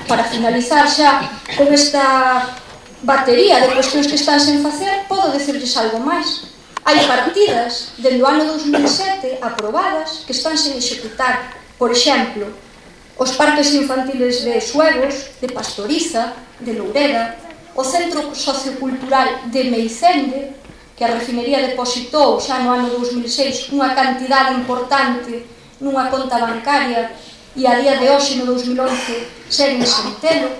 para finalizar xa con esta batería de cuestións que están sen facer, podo decirles algo máis. Hai partidas dende o ano 2007 aprobadas que están sen executar. Por exemplo, os parques infantiles de Suegos, de Pastoriza, de Loureda, o Centro Sociocultural de Meicende, que a refinería depositou xa no ano 2006 unha cantidade importante nunha conta bancaria e a día de hoxe, no 2011, seguen sen telo.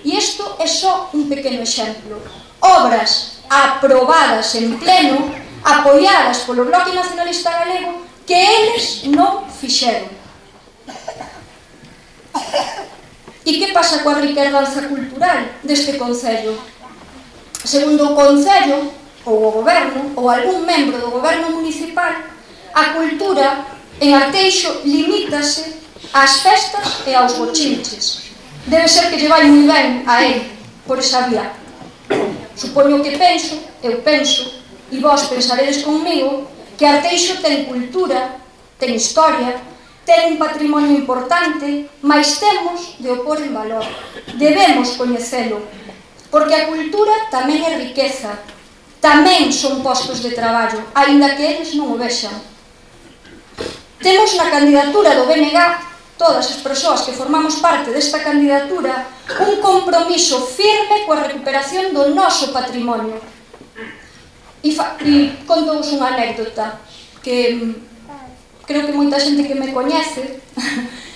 E isto é só un pequeno exemplo. Obras aprobadas en pleno, apoiadas polo Bloque Nacionalista Galego, que eles non fixeron. E que pasa coa rica herdanza cultural deste Concello? Segundo o Concello, ou o Goberno, ou algún membro do Goberno municipal, a cultura en Arteixo limítase ás festas e aos bochinches. Debe ser que lle vai moi ben a él por esa vía. Supoño que penso, eu penso, e vos pensaredes conmigo, que Arteixo ten cultura, ten historia, ten un patrimonio importante, mais temos de o pôr en valor. Debemos coñecelo, porque a cultura tamén é riqueza, tamén son postos de traballo, aínda que eles non o vexan. Temos na candidatura do BNG, todas as persoas que formamos parte desta candidatura, un compromiso firme coa recuperación do noso patrimonio. E conto-vos unha anécdota que creo que moita xente que me coñece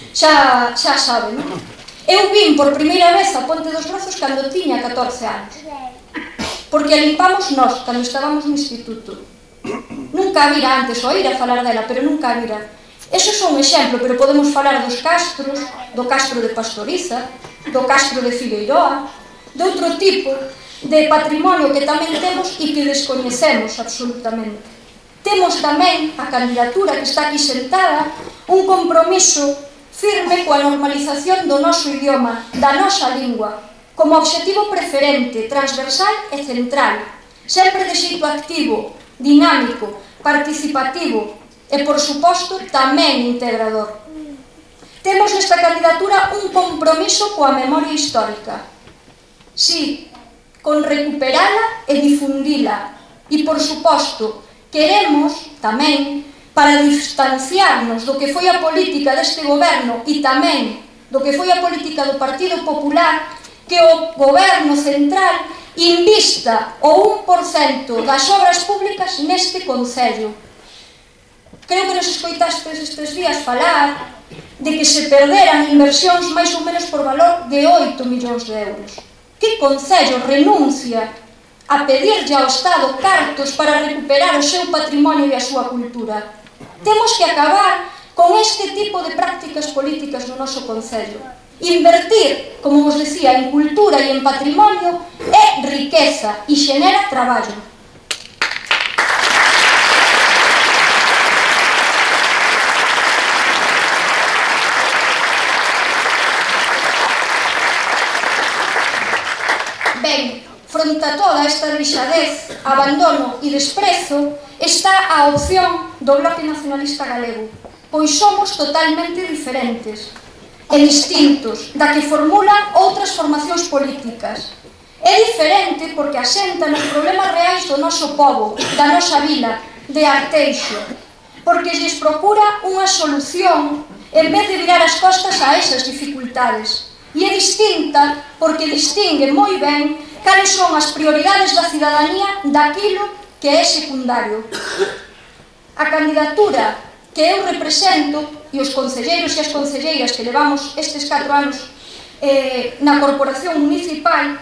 xa sabe, non? Eu vin por primeira vez a Ponte dos Brazos cando tiña 14 anos, porque a limpamos nós, cando estábamos no instituto. Nunca a vira antes, o ir a falar dela, pero nunca a vira. Eso é un exemplo, pero podemos falar dos castros, do castro de Pastoriza, do castro de Figueiroa, de outro tipo de patrimonio que tamén temos e que descoñecemos absolutamente. Temos tamén a candidatura que está aquí sentada, un compromiso firme coa normalización do noso idioma, da nosa lingua, como obxectivo preferente, transversal e central, sempre de xeito activo, dinámico, participativo e, por suposto, tamén integrador. Temos nesta candidatura un compromiso coa memoria histórica. Sí, con recuperala e difundila. E, por suposto, queremos tamén, para distanciarnos do que foi a política deste goberno e tamén do que foi a política do Partido Popular, que o goberno central invista o 1% das obras públicas neste Concello. Creo que nos escoitastes estes días falar de que se perderan inversións máis ou menos por valor de 8 millóns de euros. Que Concello renuncia a pedirlle ao Estado cartos para recuperar o seu patrimonio e a súa cultura? Temos que acabar con este tipo de prácticas políticas no noso Concello. Invertir, como vos decía, en cultura e en patrimonio é riqueza e xenera traballo. Ben, fronte a toda esta rixadez, abandono e desprezo, está a opción do Bloque Nacionalista Galego, pois somos totalmente diferentes e distintos da que formulan outras formacións políticas. É diferente porque asenta nos problemas reais do noso pobo, da nosa vila, de Arteixo, porque lles procura unha solución en vez de virar as costas a esas dificultades. E é distinta porque distingue moi ben cales son as prioridades da cidadanía daquilo que é secundario. A candidatura que eu represento e os concelleiros e as concelleiras que levamos estes 4 anos na corporación municipal,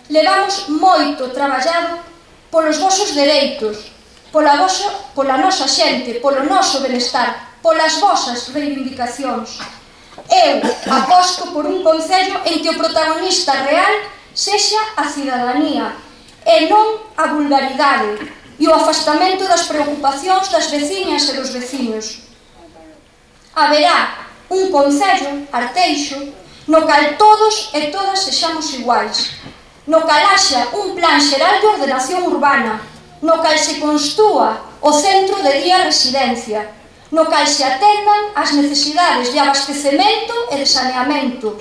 levamos moito traballado polos vosos dereitos, pola nosa xente, polo noso benestar, polas vosas reivindicacións. Eu aposto por un concello en que o protagonista real sexa a cidadanía e non a vulgaridade e o afastamento das preocupacións das veciñas e dos veciños. Haberá un concello, Arteixo, no cal todos e todas sexamos iguais, no cal haxa un plan xeral de ordenación urbana, no cal se constúa o centro de día residencia, no cal se atendan as necesidades de abastecemento e de saneamento,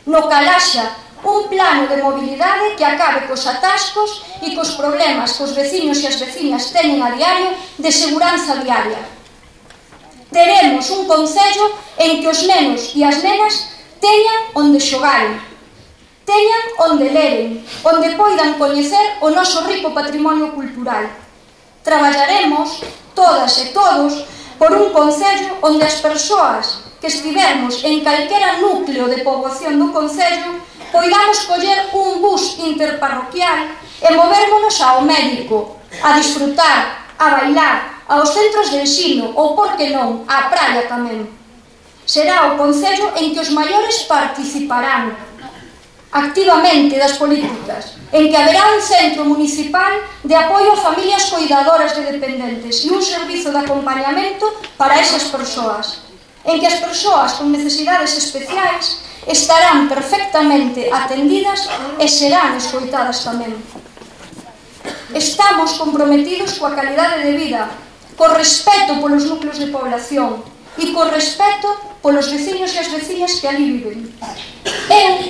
no que haxa un plano de mobilidade que acabe cos atascos e cos problemas que os veciños e as veciñas teñen a diario de seguranza viaria. Teremos un concello en que os nenos e as nenas teñan onde xogaren, teñan onde leren, onde poidan coñecer o noso rico patrimonio cultural. Traballaremos, todas e todos, por un concello onde as persoas que estivermos en calquera núcleo de poboación do concello poidamos coller un bus interparroquial e movérmonos ao médico, a disfrutar, a bailar, aos centros de ensino ou, por que non, á praia tamén. Será o concello en que os maiores participarán activamente das políticas, en que haberá un centro municipal de apoio a familias cuidadoras de dependentes e un servizo de acompañamento para esas persoas, en que as persoas con necesidades especiais estarán perfectamente atendidas e serán escoitadas tamén. Estamos comprometidos coa calidade de vida, co respeto polos núcleos de población e co respeto polos veciños e as veciñas que ali viven. Eu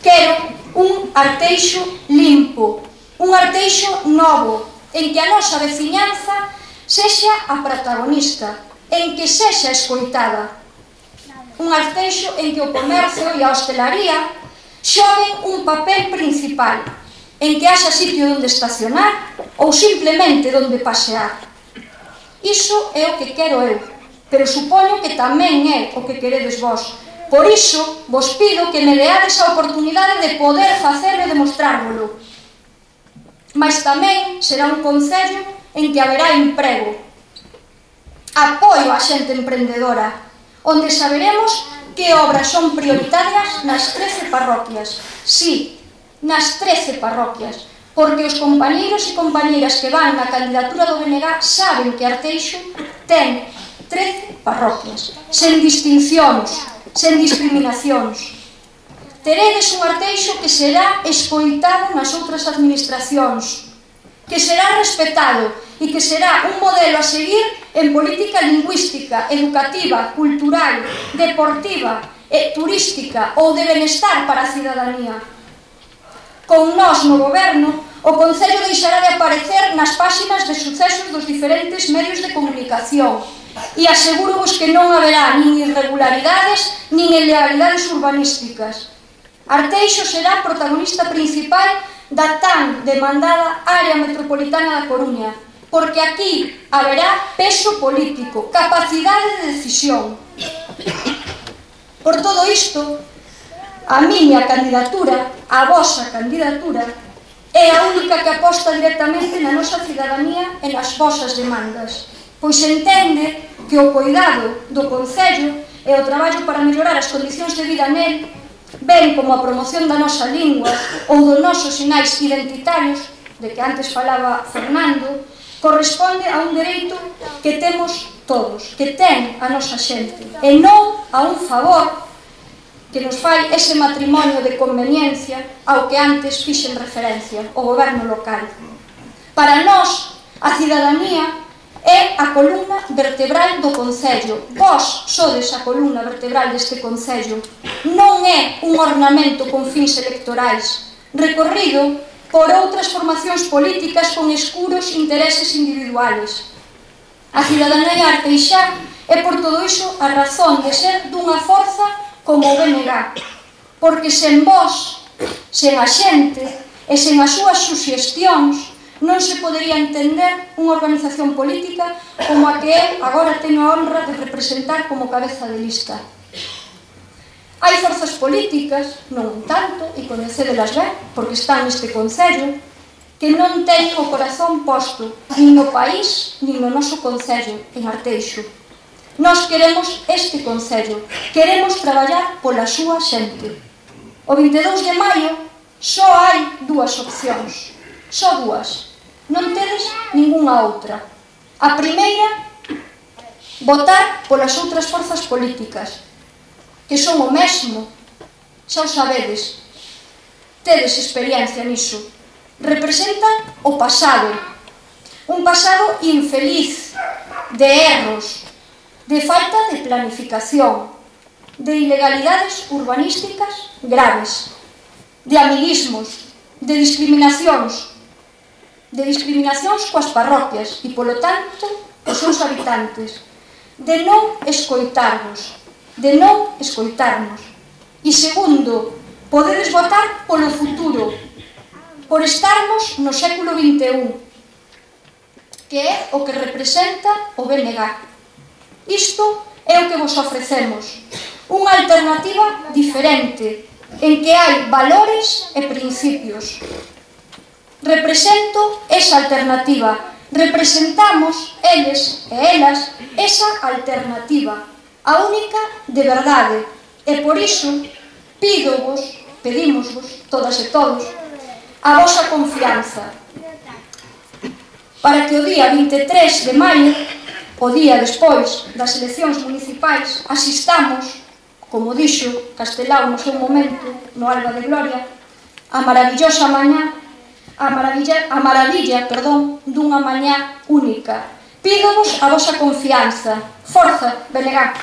quero un Arteixo limpo, un Arteixo novo, en que a nosa veciñanza sexa a protagonista, en que sexa escoitada. Un Arteixo en que o comercio e a hostelaría xoguen un papel principal, en que haxa sitio onde estacionar ou simplemente onde pasear. Iso é o que quero eu, pero supoño que tamén é o que queredes vós. Por iso vos pido que me deades a oportunidade de poder facer e demostrárvolo. Mas tamén será un concello en que haberá emprego, apoio á xente emprendedora, onde saberemos que obras son prioritarias nas 13 parroquias. Sí, nas 13 parroquias, porque os compañeiros e compañeiras que van na candidatura do BNG saben que Arteixo ten 13 parroquias, sen distincións, sen discriminacións. Teredes un Arteixo que será escoitado nas outras administracións, que será respetado e que será un modelo a seguir en política lingüística, educativa, cultural, deportiva, turística ou de benestar para a cidadanía. Con nós no goberno, o concello deixará de aparecer nas páxinas de sucesos dos diferentes medios de comunicación e aseguro-vos que non haberá nin irregularidades nin ilegalidades urbanísticas. Arteixo será protagonista principal da tan demandada área metropolitana da Coruña, porque aquí haberá peso político, capacidade de decisión. Por todo isto, a miña candidatura, a vosa candidatura, é a única que aposta directamente na nosa cidadanía e nas vosas demandas, pois entende que o cuidado do concello e o traballo para mellorar as condicións de vida nel, ben como a promoción da nosa lingua ou dos nosos sinais identitarios, de que antes falaba Fernando, corresponde a un dereito que temos todos, que ten a nosa xente, e non a un favor que nos fai ese matrimonio de conveniencia ao que antes fixen referencia, o goberno local. Para nós, a cidadanía é a columna vertebral do concello. Vós sodes a columna vertebral deste concello. Non é un ornamento con fins electorais, recorrido por outras formacións políticas con escuros intereses individuales. A cidadanía arteixá é por todo iso a razón de ser dunha forza como o BNG, porque sen vós, sen a xente e sen as súas suxestións non se podería entender unha organización política como a que eu agora teño a honra de representar como cabeza de lista. Hai forzas políticas, non tanto, e coñecedelas ben, porque están neste concello, que non teñen o corazón posto nin no país, nin no noso concello, en Arteixo. Nós queremos este concello, queremos traballar pola súa xente. O 22 de maio só hai dúas opcións, só dúas, non tedes ningunha outra. A primeira, votar polas outras forzas políticas, que son o mesmo, xa o sabedes, tedes experiencia niso, representan o pasado, un pasado infeliz, de erros, de falta de planificación, de ilegalidades urbanísticas graves, de amiguismos, de discriminacións coas parroquias e, polo tanto, os seus habitantes, de non escoitarnos. E segundo, podedes votar polo futuro, por estarmos no século XXI, que é o que representa o BNG. Isto é o que vos ofrecemos, unha alternativa diferente, en que hai valores e principios. Represento esa alternativa, representamos eles e elas esa alternativa, a única de verdade, e por iso pedímosvos, todas e todos, a vosa confianza, para que o día 23 de maio, o día despois das eleccións municipais, asistamos, como dixo Castelao no seu momento, no Alba de Gloria, a maravillosa mañá, a maravilla dunha mañá única. Pídovos a vosa confianza. Forza, BNG!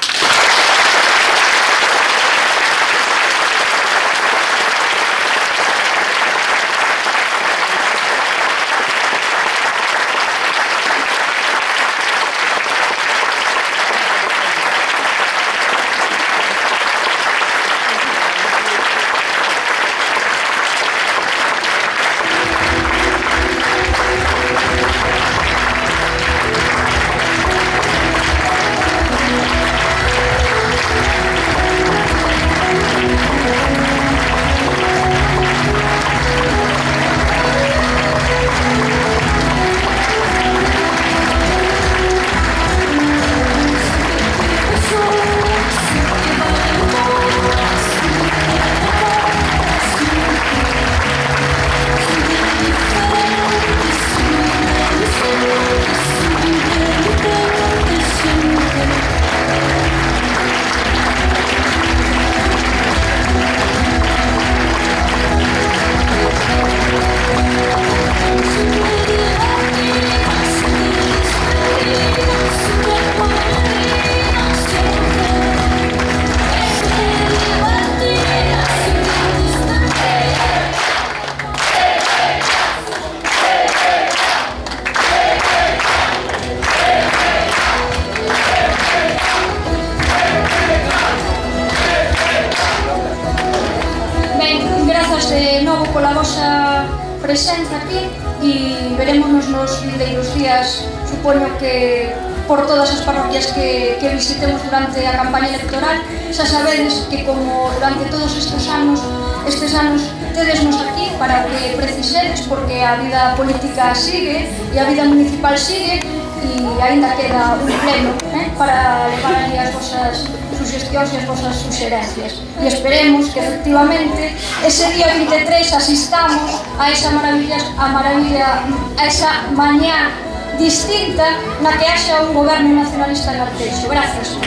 Pola vosa presenza aquí e verémonos nos vindeiros días, supoño que por todas as parroquias que visitemos durante a campaña electoral. Xa sabedes que como durante todos estes anos tedesnos aquí para o que precisedes, porque a vida política sigue e a vida municipal sigue e aínda queda un pleno para levar ali as vosas suxestións e as vosas suxerencias. E esperemos que, efectivamente, ese día 23 asistamos a esa mañá distinta na que haxa un goberno nacionalista en Arteixo. Gracias.